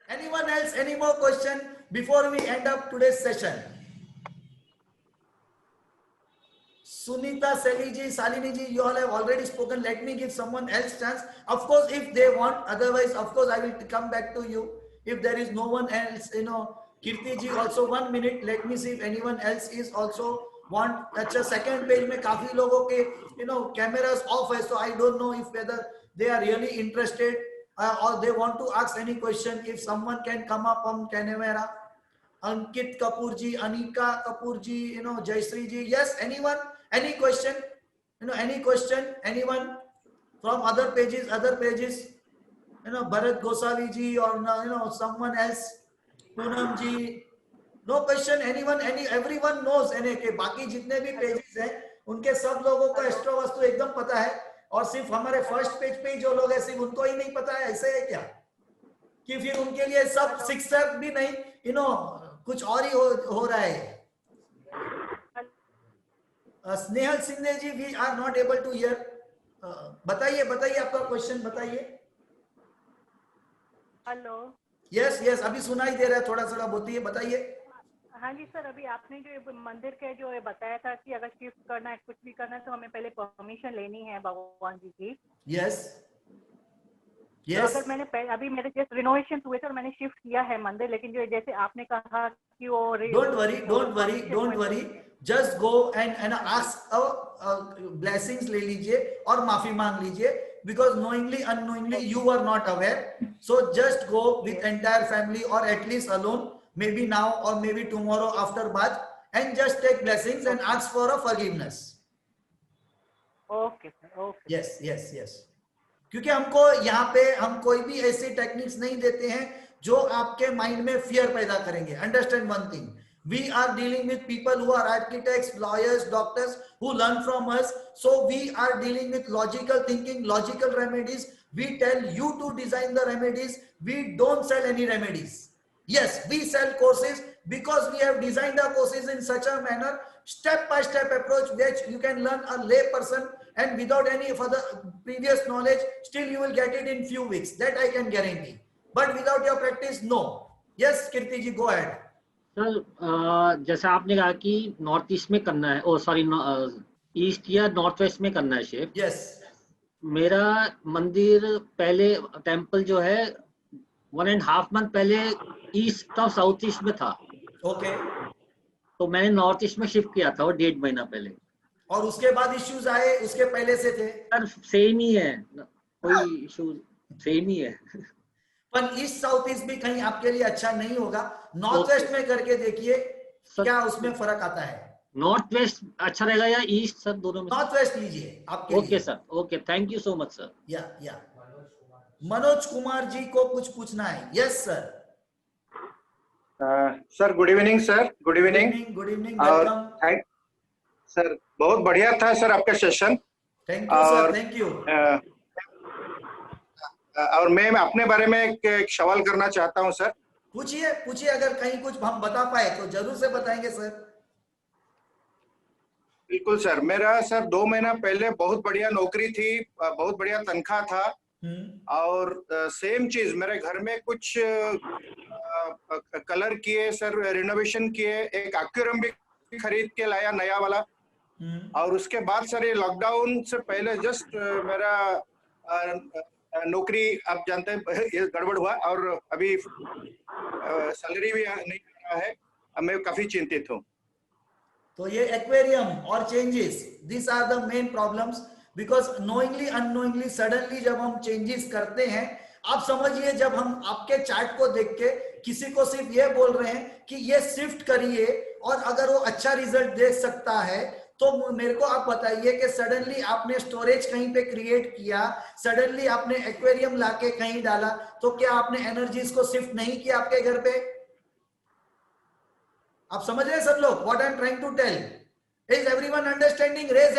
Anyone else? Any more question before we end up today's session? Sunita, Seliji, Salini ji, you all have already spoken. Let me give someone else chance. Of course, if they want. Otherwise, of course, I will come back to you. If there is no one else, Kirti ji also 1 minute. Let me see if anyone else is also want. अच्छा, second page में काफी लोगों के cameras off है, so I don't know if whether they are really interested or they want to ask any question. If someone can come up on camera. Ankit Kapoor ji, Anika Kapoor ji, Jayshree ji. Yes, anyone? Any question? Any question? Anyone from other pages? Bharat Gosavi ji or someone else? Poonam ji. No question. Anyone? Everyone knows के बाकी जितने भी pages हैं उनके सब लोगों को astro vastu एकदम पता है और सिर्फ हमारे फर्स्ट पेज पे जो लोग हैं सिर्फ उनको ही नहीं पता है. ऐसे है क्या कि फिर उनके लिए सब शिक्षक भी नहीं कुछ और ही हो रहा है. Snehal Sindhe ji, we are not able to hear. बताइए आपका क्वेश्चन बताइए. हेलो. यस, अभी सुनाई दे रहा है, थोड़ा थोड़ा बोलिए, बताइए. हाँ जी सर, अभी आपने जो मंदिर के जो बताया था कि अगर शिफ्ट करना है, कुछ भी करना है तो हमें पहले परमिशन लेनी है भगवान जी की. यस. तो अगर मैंने अभी मेरे जैसे रिनोवेशन हुए थे और मैंने शिफ्ट किया है मंदिर, लेकिन जो जैसे आपने कहा कि वो don't worry, just go and ask blessings ले लीजिए और माफी मांग लीजिए, because knowingly unknowingly you are not aware, so just go with entire family or at least alone, maybe now or maybe tomorrow after bath, and just take blessings and ask for a forgiveness. Okay. Yes. क्योंकि हमको यहाँ पे हम कोई भी ऐसी techniques नहीं देते हैं जो आपके माइंड में फियर पैदा करेंगे. Understand one thing, we are dealing with people who are architects, lawyers, doctors who learn from us, so we are dealing with logical thinking, logical remedies. We tell you to design the remedies. We don't sell any remedies. Yes, we sell courses because we have designed our courses in such a manner, step by step approach, which you can learn a lay person and without any further previous knowledge, still you will get it in few weeks. That I can guarantee. But without your practice, no. Yes, Kirti ji, go ahead. Sir, जैसा आपने कहा कि north east में करना है, east या north west में करना है शिफ्ट. यस. मेरा मंदिर पहले टेंपल जो है 1.5 मंथ पहले ईस्ट और साउथ ईस्ट में था. ओके. तो मैंने नॉर्थ ईस्ट में शिफ्ट किया था और 1.5 महीना पहले. और उसके बाद इश्यूज आए, उसके पहले से थे? सर सेम ही है, कोई इशू सेम ही है. पर ईस्ट साउथ ईस्ट भी कहीं आपके लिए अच्छा नहीं होगा. नॉर्थ वेस्ट में करके देखिए क्या उसमें फर्क आता है. नॉर्थ वेस्ट अच्छा रहेगा या ईस्ट? सर दोनों में नॉर्थ वेस्ट लीजिए आपके लिए. Okay sir, okay, thank you so much sir. या मनोज कुमार जी को कुछ पूछना है. Yes sir. Sir good evening sir. Good evening. Welcome sir. बहुत बढ़िया था सर आपका session. Thank you sir. Thank you. और मैं अपने बारे में एक सवाल करना चाहता हूं सर. पूछिए अगर कहीं कुछ हम बता पाए तो जरूर से बताएंगे सर. बिल्कुल सर. मेरा सर 2 महीना पहले बहुत बढ़िया नौकरी थी, बहुत बढ़िया तनख्वाह था. और सेम चीज मेरे घर में कुछ कलर किए सर, रिनोवेशन किए, एक एक्वेरियम भी खरीद के लाया नया वाला. और उसके बाद सर ये लॉकडाउन से पहले जस्ट मेरा नौकरी आप जानते हैं ये गड़बड़ हुआ और अभी सैलरी भी नहीं आ रहा है. मैं काफी चिंतित हूँ. तो ये एक्वेरियम और changes, this are the main problems, because knowingly unknowingly suddenly जब हम चेंजेस करते हैं, आप समझिए जब हम आपके चार्ट को देख के किसी को सिर्फ ये बोल रहे हैं कि ये शिफ्ट करिए और अगर वो अच्छा रिजल्ट दे सकता है, तो मेरे को आप बताइए कि सडनली आपने स्टोरेज कहीं पे क्रिएट किया, सडनली आपने एक्वेरियम लाके कहीं डाला, तो क्या आपने एनर्जीज को शिफ्ट नहीं किया आपके घर पे? आप समझ रहे हैं सब लोग what I am trying to tell? Is everyone understanding? Raise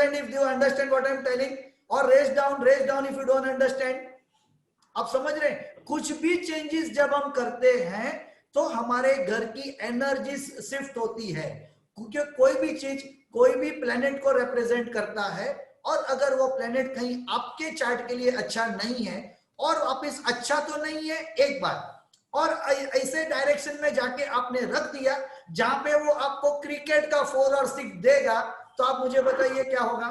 hand if you understand what I am telling, और raise down if you don't understand. आप समझ रहे हैं? कुछ भी चेंजेस जब हम करते हैं तो हमारे घर की एनर्जी शिफ्ट होती है, क्योंकि कोई भी चीज कोई भी प्लेनेट को रिप्रेजेंट करता है, और अगर वो प्लेनेट कहीं आपके चार्ट के लिए अच्छा नहीं है, और वापिस अच्छा तो नहीं है, एक बात और ऐसे डायरेक्शन में जाके आपने रख दिया जहां पे वो आपको क्रिकेट का 4 और 6 देगा, तो आप मुझे बताइए क्या होगा?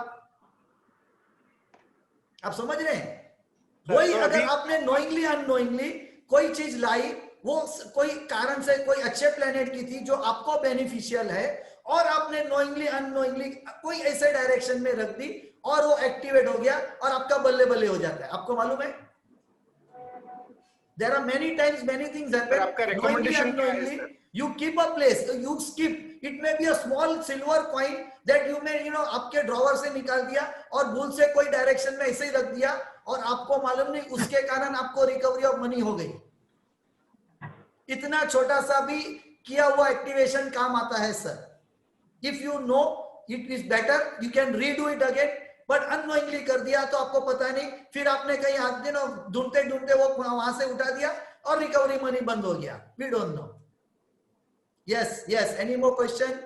आप समझ रहे हैं? वही अगर आपने नोइंगली अननोइंगली कोई चीज लाई, वो कोई कारण से कोई अच्छे प्लेनेट की थी जो आपको बेनिफिशियल है, और आपने नोइंगली अननोइंगली कोई ऐसे डायरेक्शन में रख दी और वो एक्टिवेट हो गया और आपका बल्ले बल्ले हो जाता है। आपको मालूम है, there are many times many things happen. आपका recommendation क्या है sir? You keep a place, you skip. It may be a small silver coin that you may, आपके ड्रॉवर से निकाल दिया और भूल से कोई डायरेक्शन में ऐसे ही रख दिया और आपको मालूम नहीं, उसके कारण आपको रिकवरी ऑफ मनी हो गई। इतना छोटा सा भी किया हुआ एक्टिवेशन काम आता है sir. If you know it is better, you can redo it again, but unknowingly कर दिया तो आपको पता नहीं, फिर आपने कहीं हाथ ढूंढते ढूंढते वो वहां से उठा दिया और रिकवरी मनी बंद हो गया। We don't know. Yes yes, any more question?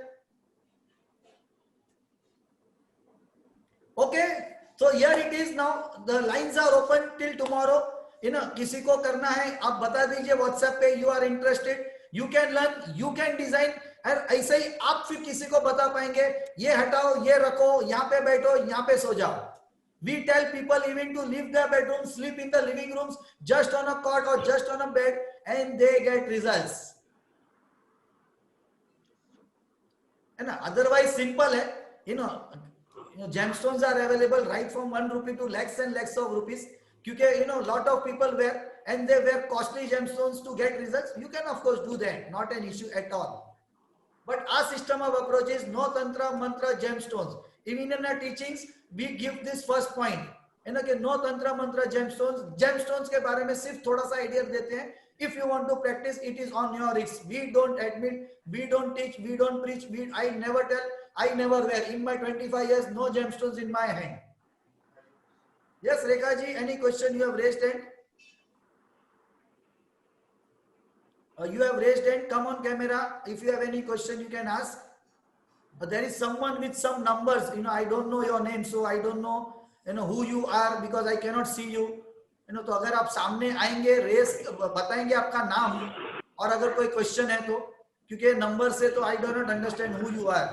Okay, so here it is now, the lines are open till tomorrow. किसी को करना है आप बता दीजिए व्हाट्सएप पे, you are interested, you can learn, you can design, और ऐसे ही आप फिर किसी को बता पाएंगे, ये हटाओ, ये रखो, यहाँ पे बैठो, यहाँ पे सो जाओ। We tell people even to leave their bedroom, sleep in the living rooms, just on a cot or just on a bed, and they get results. है ना? Otherwise simple है, gemstones are available right from 1 rupee to lakhs and lakhs of rupees, क्योंकि lot of people wear and they wear costly gemstones to get results. You can of course do that, not an issue at all. But our system of approach is no tantra, mantra, gemstones. Even in our teachings, we give this first point, कि no tantra, mantra, gemstones. Gemstones के बारे में सिर्फ थोड़ा सा idea देते हैं। If you want to practice, it is on your risk. We don't admit, we don't teach, we don't preach. I never tell, I never wear. In my 25 years, no gemstones in my hand. Yes, Rekha ji, any question you have raised hand? You have raised hand. Come on camera. If you have any question, you can ask. There is someone with some numbers. I don't know your name, so I don't know, who you are because I cannot see you. तो अगर आप सामने आएंगे, race बताएंगे आपका नाम, और अगर कोई क्वेश्चन है तो, क्योंकि नंबर से तो I do not understand who you are.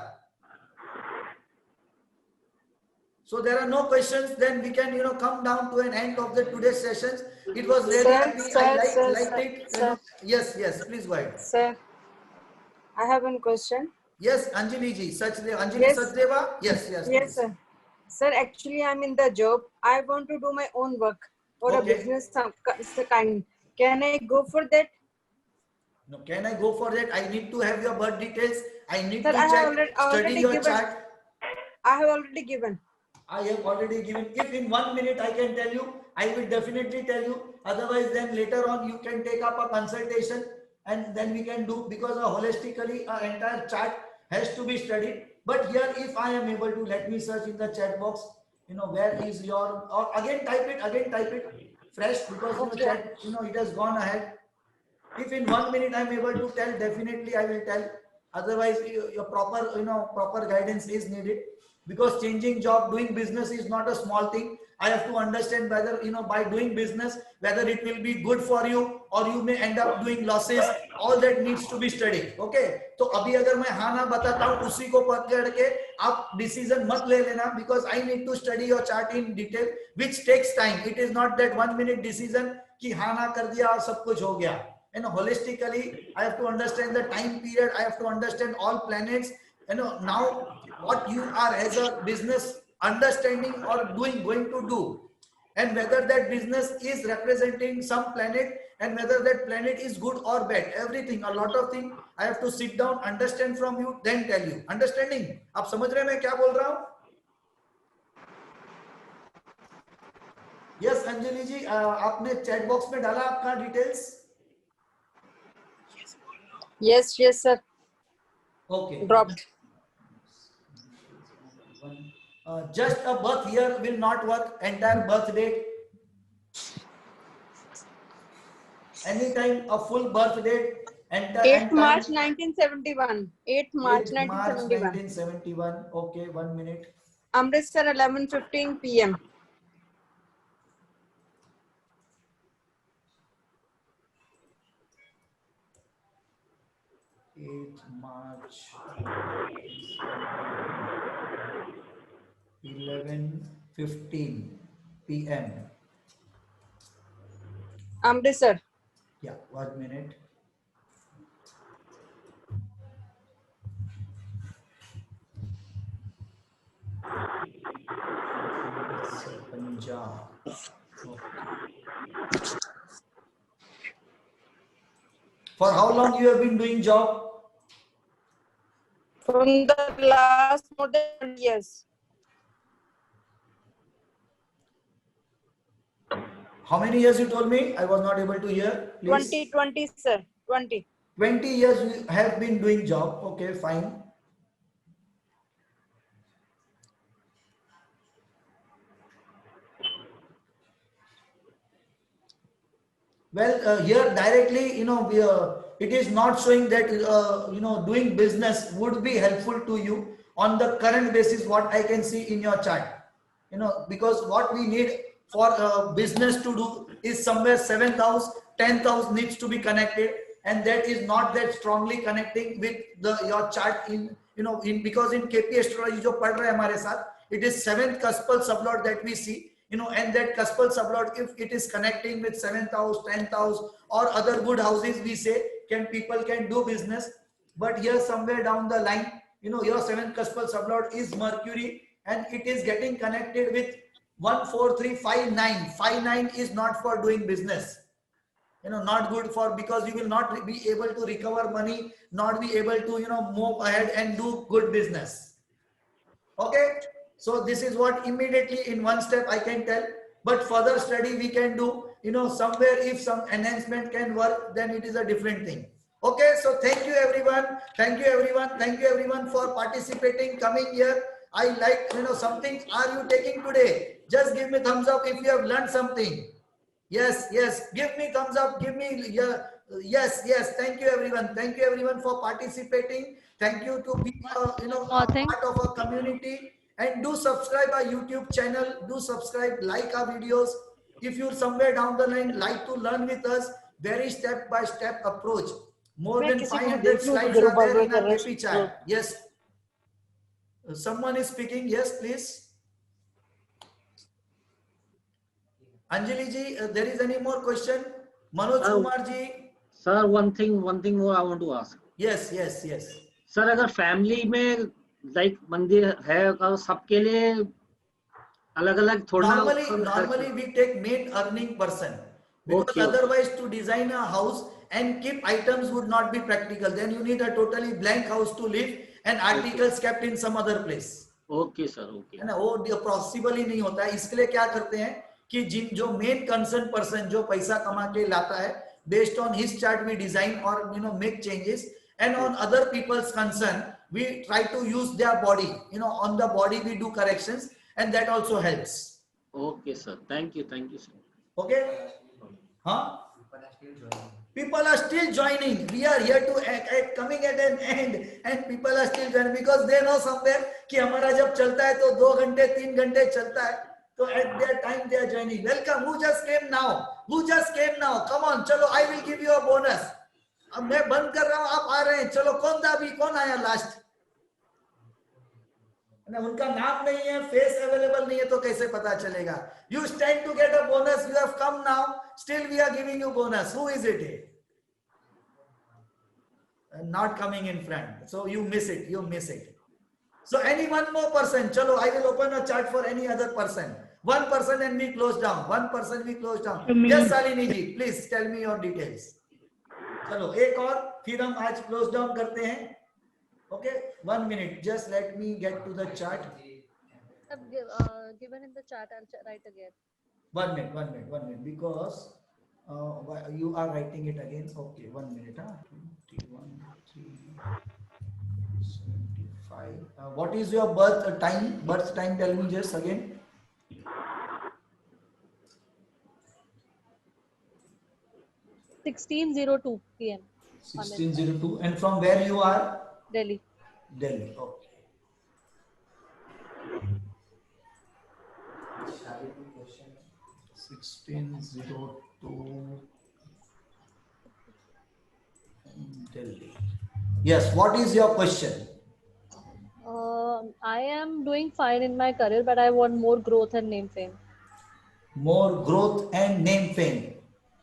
So there are no questions, then we can come down to an end of the today's sessions. It was really happy. I liked it. Sir. Yes, please go ahead. Sir, I have one question. Yes, Anjali ji, Anjali Sachdeva. Yes, Yes, sir. Sir, actually I'm in the job. I want to do my own work or a business kind. Can I go for that? No, can I go for that? I need to have your birth details. I need Sir, to check, study your chart. I have already given. I have already given. If in 1 minute I can tell you, I will definitely tell you. Otherwise, then later on you can take up a consultation and then we can do, because holistically our entire chart has to be studied. But here, if I am able to, let me search in the chat box, where is your, or again type it fresh, because chat, it has gone ahead. If in 1 minute I am able to tell, definitely I will tell. Otherwise, your proper guidance is needed, because changing job, doing business is not a small thing. I have to understand whether, by doing business, whether it will be good for you or you may end up doing losses. All that needs to be studied. Okay. तो अभी अगर मैं हाँ ना बताता हूँ, उसी को पकड़ के आप डिसीजन मत ले लेना, because I need to study your chart in detail, which takes time. It is not that 1 minute decision कि हाँ ना कर दिया और सब कुछ हो गया. Holistically, I have to understand the time period. I have to understand all planets. Now what you are as a business understanding or going to do, and whether that business is representing some planet, and whether that planet is good or bad, everything, a lot of things I have to sit down, understand from you, then tell you. Understanding? आप समझ रहे हैं मैं क्या बोल रहा हूँ? Yes, Anjali जी, आपने चैट बॉक्स में डाला आपका details? Yes, sir. Okay. Dropped. Just a birth year will not work. Entire birth date. Anytime a full birth date. 8 March 1971. 8 March 1971. 1971. Okay, 1 minute. Amritsar 11:15 p.m. 8th March 11:15 p.m. Amritsar. Yeah, 1 minute. Punjab. Okay. For how long you have been doing job? From the last more than 20 years. How many years you told me? I was not able to hear. Please. 20, sir. 20. 20 years you have been doing job. Okay, fine. Well, here directly, it is not showing that, doing business would be helpful to you on the current basis, what I can see in your chart. Because what we need for business to do is somewhere 7th house, 10th house needs to be connected, and that is not that strongly connecting with your chart because in KP astrology jo pad rahe hai hamare sath, it is 7th cuspal sublord that we see, and that cuspal sublord, if it is connecting with 7th house, 10th house, or other good houses, we say people can do business. But here somewhere down the line, your 7th cuspal sublord is Mercury, and it is getting connected with 1 4 3 5 9. 5 9 is not for doing business, not good for, because you will not be able to recover money, not be able to move ahead and do good business. Okay, so this is what immediately in one step I can tell, but further study we can do, somewhere if some enhancement can work, then it is a different thing. Okay, so thank you everyone, thank you everyone for participating, coming here. I like, something are you taking today? Just give me thumbs up if you have learned something. Yes, give me thumbs up, give me, yeah, yes, thank you everyone for participating. Thank you to be a part of a community, and do subscribe our YouTube channel, do subscribe, like our videos. If you somewhere down the line like to learn with us, very step by step approach. More than 500 slides are there in our KP chat. Yes, someone is speaking. Yes, please. Anjali ji, there is any more question? Manoj Kumar ji. Sir, one thing more I want to ask. Yes. Sir, अगर family में like मंदिर है अगर सबके लिए अलग-अलग थोड़ा normally we take main earning person, because otherwise to design a house and keep items would not be practical. Then you need a totally blank house to live and articles kept in some other place. Okay sir, okay, है ना, वो possible ही नहीं होता है. इसके लिए क्या करते हैं कि जो मेन कंसर्न पर्सन जो पैसा कमा के लाता है, based on his chart we design or make changes, and on other people's concern we try to use their body, on the body we do corrections, and that also helps. Okay sir, thank you sir. Okay, people are still joining. We are here to coming at an end, and people are still joining because they know somewhere कि हमारा जब चलता है तो 2 घंटे 3 घंटे चलता है, तो at their time they are joining. Welcome, who just came now, come on, चलो, I will give you a bonus. अब मैं बंद कर रहा हूँ, आप आ रहे हैं, चलो, कौन आया लास्ट? उनका नाम नहीं है, फेस अवेलेबल नहीं है, तो कैसे पता चलेगा? You stand to get a bonus. You have come now, still we are giving you bonus. Who is it? Not coming in front, so you miss it. So any one more person, chalo, I will open a chart for any other person. One person and we close down. Yes, Salini ji, please tell me your details. चलो एक और, फिर हम आज close down करते हैं. Okay, 1 minute, just let me get to the chart. Given in the chat, I'll write again. 1 minute, because you are writing it again. Okay, 1 minute. 21, 3, 75. What is your birth time? Tell me just again. 16:02 p.m. 16:02. And from where you are? Delhi. Okay. Delhi. Yes, what is your question? I am doing fine in my career, but I want more growth and name fame. More growth and name fame.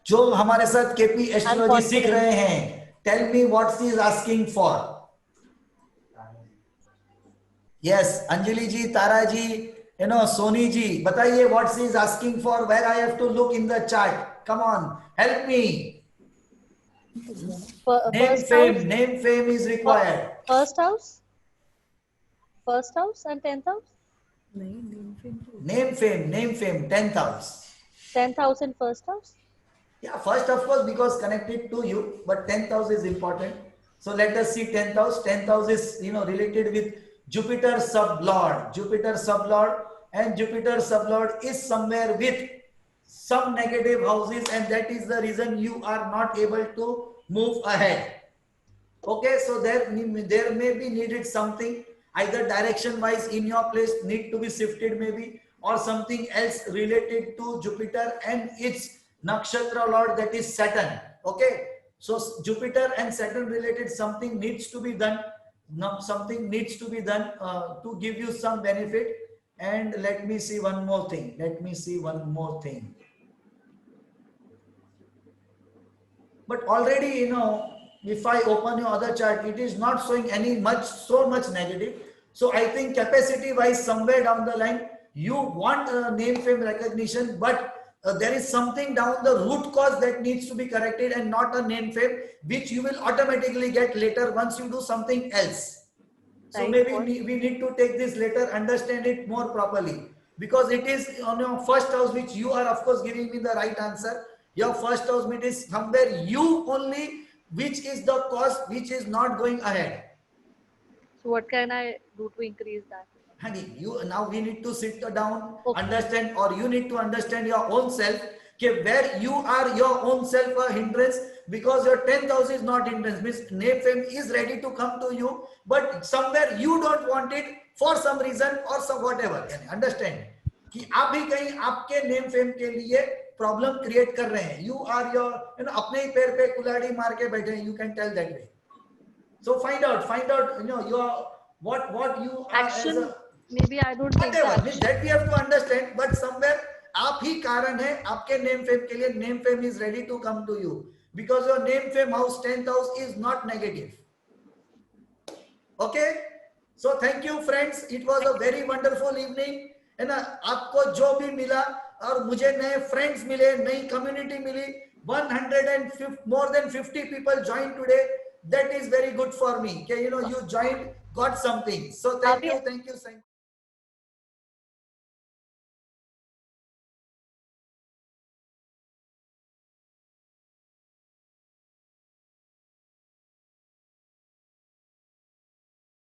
जो हमारे साथ KP astrology सीख confidence. रहे हैं, tell me what she is asking for. Yes, Anjali जी, तारा जी, सोनी जी, बताइए what she is asking for, where I have to look in the chart. Come on, help me. Name fame is required. First house and 10th house. Name fame, 10th house. 10th house and first house. Yeah, first of course because connected to you, but 10th house is important. So let us see 10th house. 10th house is related with Jupiter sublord. Jupiter sublord, and Jupiter sublord is somewhere with some negative houses, and that is the reason you are not able to move ahead. Okay, so there may be needed something either direction wise in your place need to be shifted maybe, or something else related to Jupiter and its nakshatra lord, that is Saturn. Okay, so Jupiter and Saturn related something needs to be done. Something needs to be done to give you some benefit. And let me see one more thing. But already, if I open your other chart, it is not showing so much negative. So I think capacity wise, somewhere down the line, you want a name fame recognition, but there is something down the root cause that needs to be corrected, and not a name fame, which you will automatically get later once you do something else. So maybe we need to take this later, understand it more properly, because it is on your first house, which you are of course giving me the right answer. Your first house meet is somewhere you only, which is the cause which is not going ahead. So what can I do to increase that? Honey, now we need to sit down, understand, or you need to understand your own self, where you are your own self a hindrance, because your 10th house is not hindrance, means name fame is ready to come to you, but somewhere you don't want it for some reason or some whatever. Understand कि आप भी कहीं आपके name fame के लिए problem create कर रहे हैं. You are your, अपने ही पैर पे कुल्हाड़ी मार के बैठे हैं. You can tell that way. So find out, your what you are action. as a, maybe I don't think whatever that we have to understand, but somewhere आप ही कारण है आपके नेम फेम के लिए. Name fame is ready to come to you because your name fame house 10th house is not negative. Okay, so thank you friends, it was a very wonderful evening, है ना. आपको जो भी मिला और मुझे नए फ्रेंड्स मिले, नई community milli, 150 more than 50 people joined today. That is very good for me. Okay, you joined, got something. So thank you.